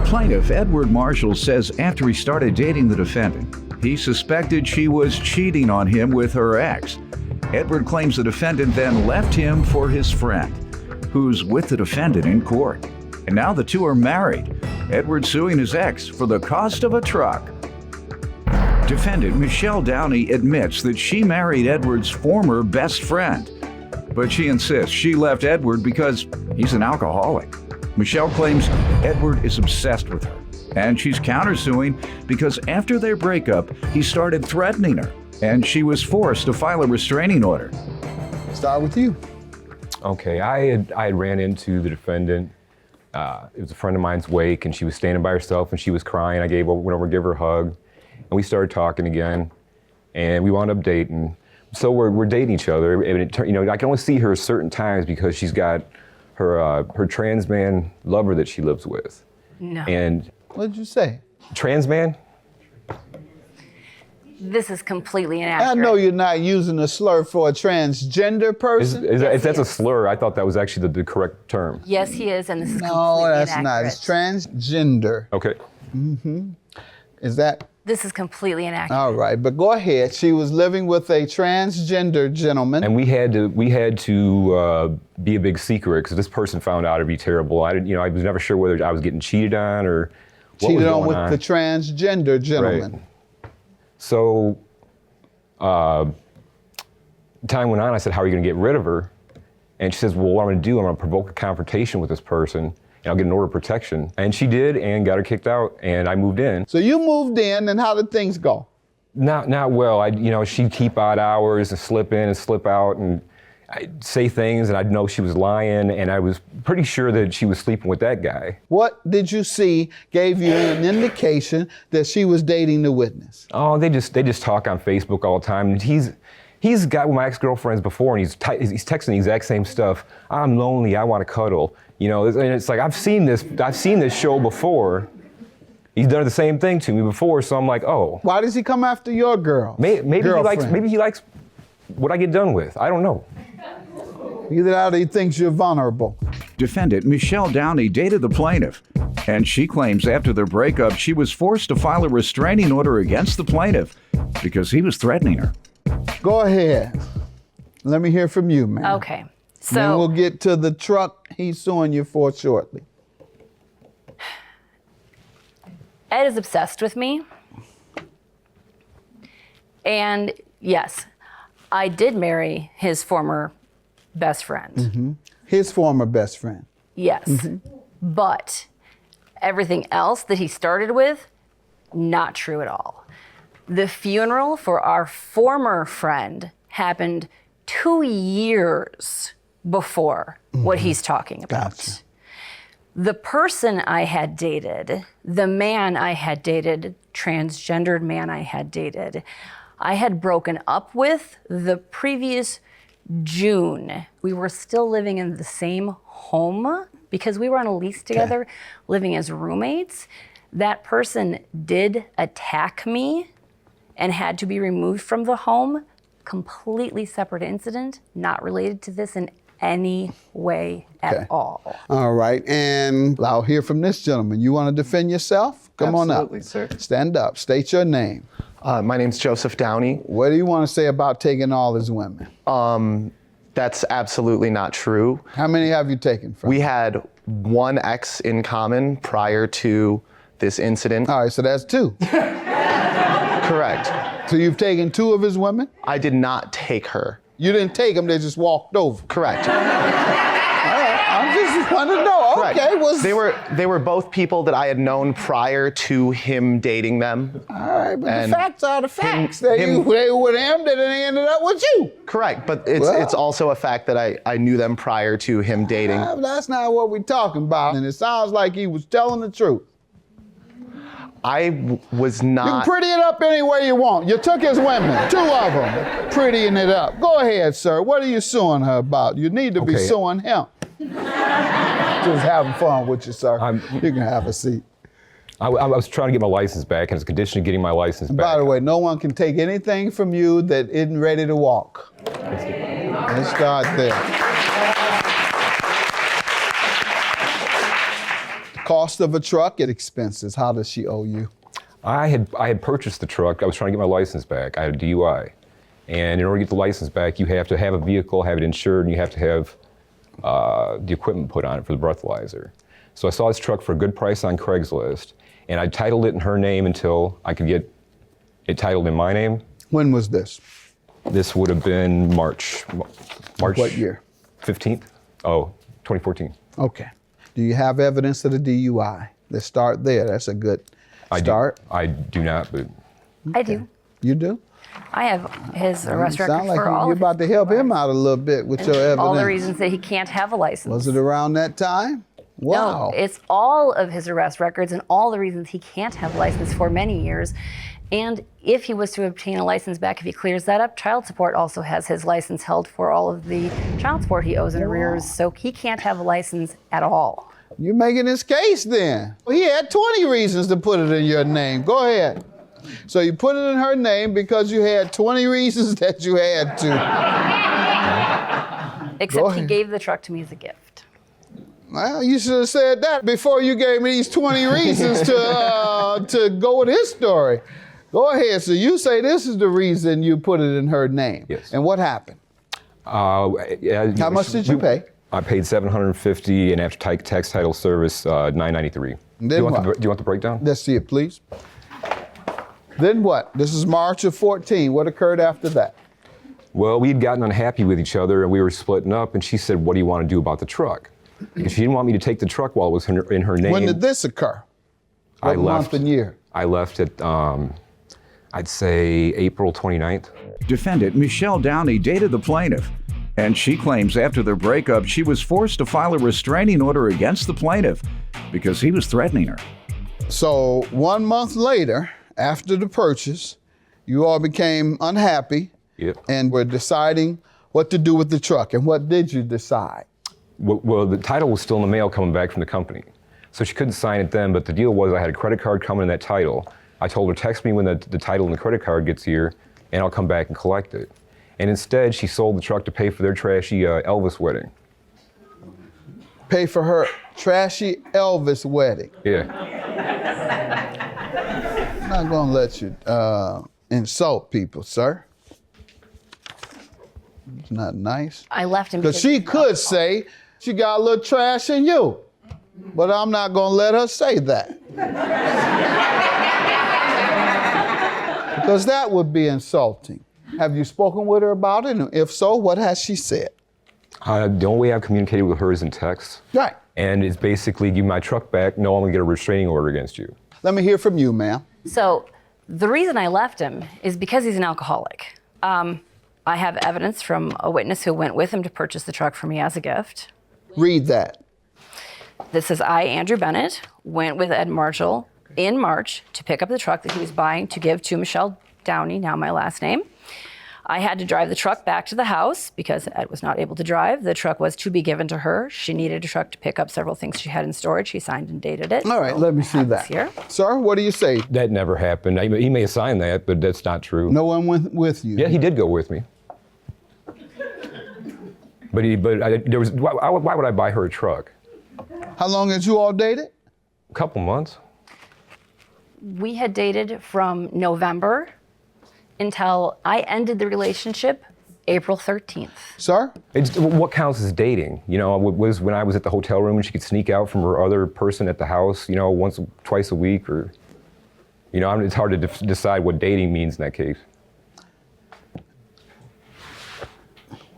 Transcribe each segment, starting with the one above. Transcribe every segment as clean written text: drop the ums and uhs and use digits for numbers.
Plaintiff Edward Marshall says after he started dating the defendant, he suspected she was cheating on him with her ex. Edward claims the defendant then left him for his friend, who's with the defendant in court. And now the two are married. Edward suing his ex for the cost of a truck. Defendant Michelle Downey admits that she married Edward's former best friend, but she insists she left Edward because he's an alcoholic. Michelle claims Edward is obsessed with her, and she's countersuing because after their breakup, he started threatening her, and she was forced to file a restraining order. Start with you. Okay, I had ran into the defendant. It was a friend of mine's wake, and she was standing by herself, and she was crying. I went over to give her a hug, and we started talking again, and we wound up dating. So we're dating each other, and I can only see her certain times because she's got her trans man lover that she lives with. No. And What did you say? trans man? This is completely inaccurate. I know you're not using a slur for a transgender person. If that's a slur, I thought that was actually the correct term. Yes, he is, and this is No, completely that's inaccurate. not. It's transgender. Okay. Is that? This is completely inaccurate. All right, but go ahead. She was living with a transgender gentleman. And we had to be a big secret because this person found out it'd be terrible. I was never sure whether I was getting cheated on or what cheated was on going with on. the transgender gentleman. Right. So, time went on. I said, "How are you going to get rid of her?" And she says, "Well, what I'm going to do, I'm going to provoke a confrontation with this person, and I'll get an order of protection." And she did, and got her kicked out, and I moved in. So you moved in, and how did things go? Not well. She'd keep odd hours and slip in and slip out, and I'd say things, and I'd know she was lying, and I was pretty sure that she was sleeping with that guy. What did you see gave you an indication that she was dating the witness? Oh, they just talk on Facebook all the time. And he's got with my ex-girlfriends before, and he's texting the exact same stuff. I'm lonely. I want to cuddle. And it's like I've seen this show before. He's done the same thing to me before, so I'm like, oh. Why does he come after your girl? Maybe he likes what I get done with. I don't know. Either that or he thinks you're vulnerable. Defendant Michelle Downey dated the plaintiff, and she claims after their breakup, she was forced to file a restraining order against the plaintiff because he was threatening her. Go ahead. Let me hear from you, man. Okay, so Then we'll get to the truck he's suing you for shortly. Ed is obsessed with me. And yes, I did marry his former best friend. His former best friend. Yes. But everything else that he started with, not true at all. The funeral for our former friend happened 2 years before what he's talking about. Gotcha. The person I had dated, the man I had dated, transgendered man I had dated, I had broken up with the previous June. We were still living in the same home because we were on a lease together, living as roommates. That person did attack me and had to be removed from the home. Completely separate incident, not related to this in any way at all. All right, and I'll hear from this gentleman. You want to defend yourself? Come on up. Absolutely, sir. Stand up. State your name. My name's Joseph Downey. What do you want to say about taking all his women? That's absolutely not true. How many have you taken from? We had one ex in common prior to this incident. All right, so that's 2. Correct. So you've taken 2 of his women? I did not take her. You didn't take them, they just walked over. Correct. I just want to know. Correct. Okay, They were both people that I had known prior to him dating them. all right, but And the facts are the facts. They him- were with him, then they ended up with you. Correct, but it's also a fact that I knew them prior to him dating. That's not what we're talking about, and it sounds like he was telling the truth. I was You can not. pretty it up any way you want. You took his women, 2 of them, prettying it up. Go ahead, sir. What are you suing her about? You need to be Okay. suing him. Just having fun with you, sir. You can have a seat. I was trying to get my license back, and it's a condition of getting my license back. By the way, no one can take anything from you that isn't ready to walk. Let's start there. Cost of a truck and expenses. How does she owe you? I had purchased the truck. I was trying to get my license back. I had a DUI. And in order to get the license back, you have to have a vehicle, have it insured, and you have to have the equipment put on it for the breathalyzer. So I saw this truck for a good price on Craigslist, and I titled it in her name until I could get it titled in my name. When was this? This would have been March. What year? 15th? Oh, 2014. Okay. Do you have evidence of the DUI? Let's start there. That's a good start. I do not, but I do. You do? I have his arrest record Sound like for all you're of about to help him out a little bit with your evidence. all the reasons that he can't have a license. Was it around that time? Wow. No, it's all of his arrest records and all the reasons he can't have a license for many years. And if he was to obtain a license back, if he clears that up, child support also has his license held for all of the child support he owes in arrears. So he can't have a license at all. You're making his case then. He had 20 reasons to put it in your name. Go ahead. So you put it in her name because you had 20 reasons that you had to. Except he gave the truck to me as a gift. Well, you should have said that before you gave me these 20 reasons to go with his story. Go ahead. So you say this is the reason you put it in her name. Yes. And what happened? How much did you pay? I paid $750, and after tax title service, $993. Do you want the breakdown? Let's see it, please. Then what? This is March of 14. What occurred after that? Well, we had gotten unhappy with each other, and we were splitting up, and she said, what do you want to do about the truck? Because she didn't want me to take the truck while it was in her name. When did this occur? What month and year? I left at, I'd say, April 29th. Defendant Michelle Downey dated the plaintiff, and she claims after their breakup, she was forced to file a restraining order against the plaintiff because he was threatening her. So 1 month later, after the purchase, you all became unhappy. Yep. And were deciding what to do with the truck. And what did you decide? Well, the title was still in the mail coming back from the company. So she couldn't sign it then, but the deal was I had a credit card coming in that title. I told her, text me when the title and the credit card gets here, and I'll come back and collect it. And instead, she sold the truck to pay for their trashy Elvis wedding. Pay for her trashy Elvis wedding. Yeah. I'm not gonna let you insult people, sir. It's not nice. I left him Because she could say she got a little trash in you. But I'm not gonna let her say that. Because that would be insulting. Have you spoken with her about it? And if so, what has she said? The only way I've communicated with her is in text. Right. And it's basically, give me my truck back, no, I'm gonna get a restraining order against you. Let me hear from you, ma'am. So the reason I left him is because he's an alcoholic. I have evidence from a witness who went with him to purchase the truck for me as a gift. Read that. This is I, Andrew Bennett, went with Ed Marshall in March to pick up the truck that he was buying to give to Michelle Downey, now my last name. I had to drive the truck back to the house because Ed was not able to drive. The truck was to be given to her. She needed a truck to pick up several things she had in storage. She signed and dated it. All right, let me see that. Here. Sir, what do you say? That never happened. He may have signed that, but that's not true. No one went with you? Yeah, he did go with me. Why would I buy her a truck? How long had you all dated? A couple months. We had dated from November until I ended the relationship April 13th. Sir? What counts as dating? You know, was when I was at the hotel room and she could sneak out from her other person at the house, you know, twice a week, or, you know, it's hard to decide what dating means in that case.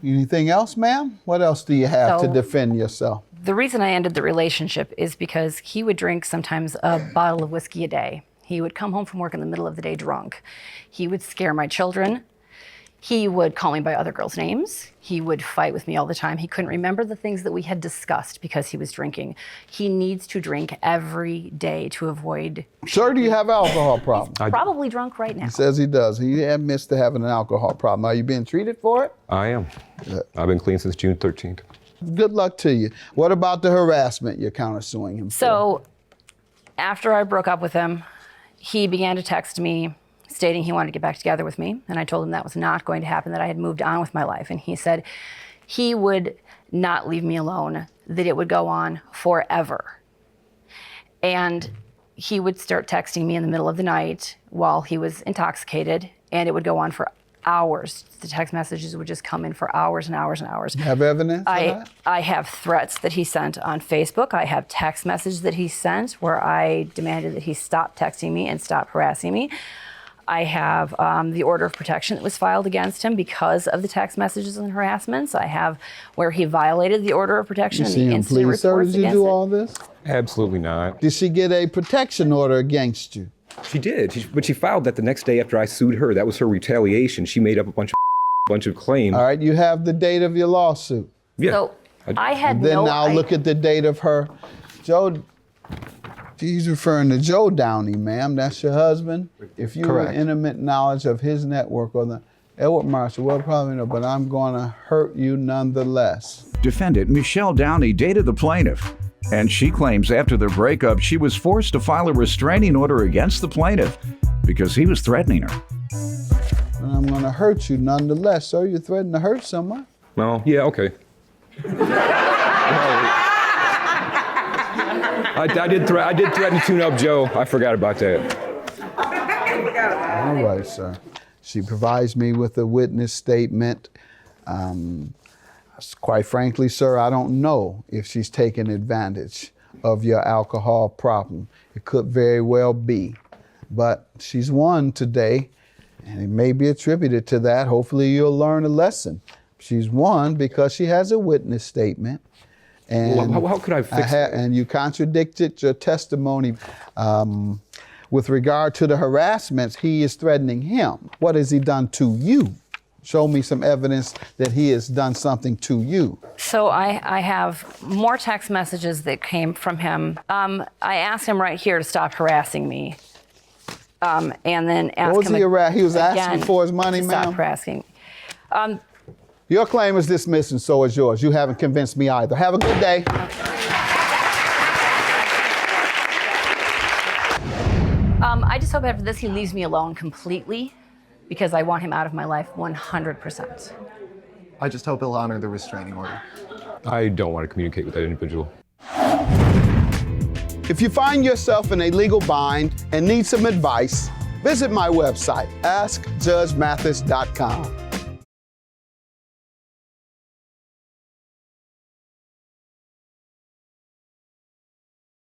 Anything else, ma'am? What else do you have to defend yourself? The reason I ended the relationship is because he would drink sometimes a bottle of whiskey a day. He would come home from work in the middle of the day drunk. He would scare my children. He would call me by other girls' names. He would fight with me all the time. He couldn't remember the things that we had discussed because he was drinking. He needs to drink every day to avoid... Sir, do you have alcohol problems? He's probably drunk right now. He says he does. He admits to having an alcohol problem. Are you being treated for it? I am. Good. I've been clean since June 13th. Good luck to you. What about the harassment you're countersuing him for? So after I broke up with him, he began to text me stating he wanted to get back together with me. And I told him that was not going to happen, that I had moved on with my life. And he said he would not leave me alone, that it would go on forever. And he would start texting me in the middle of the night while he was intoxicated, and it would go on for hours. The text messages would just come in for hours and hours and hours. You have evidence of that? I have threats that he sent on Facebook. I have text messages that he sent where I demanded that he stop texting me and stop harassing me. I have the order of protection that was filed against him because of the text messages and harassments. I have where he violated the order of protection You and see the him, incident please, sir. reports Did you against do it. all this? Absolutely not. Did she get a protection order against you? She did, but she filed that the next day after I sued her. That was her retaliation. She made up a bunch of claims. All right, you have the date of your lawsuit. Yeah. So I had Then no now look at the date of her. Joe, she's referring to Joe Downey, ma'am. That's your husband. If you Correct. have intimate knowledge of his network or the Edward Marshall, well, probably no, but I'm going to hurt you nonetheless. Defendant Michelle Downey dated the plaintiff, and she claims after their breakup, she was forced to file a restraining order against the plaintiff because he was threatening her. And I'm going to hurt you nonetheless. So you threatened to hurt someone? Well, yeah, okay. I did threaten to tune up Joe. I forgot about that. All right, sir. She provides me with a witness statement. Quite frankly, sir, I don't know if she's taken advantage of your alcohol problem. It could very well be. But she's won today, and it may be attributed to that. Hopefully you'll learn a lesson. She's won because she has a witness statement. And How could I fix it? and you contradicted your testimony. With regard to the harassments, he is threatening him. What has he done to you? Show me some evidence that he has done something to you. So I have more text messages that came from him. I asked him right here to stop harassing me. And then asked What was him he harassing? He was asking again for his money, to stop ma'am? harassing. Your claim is dismissed and so is yours. You haven't convinced me either. Have a good day. I just hope after this he leaves me alone completely because I want him out of my life 100%. I just hope he'll honor the restraining order. I don't want to communicate with that individual. If you find yourself in a legal bind and need some advice, visit my website, askjudgemathis.com.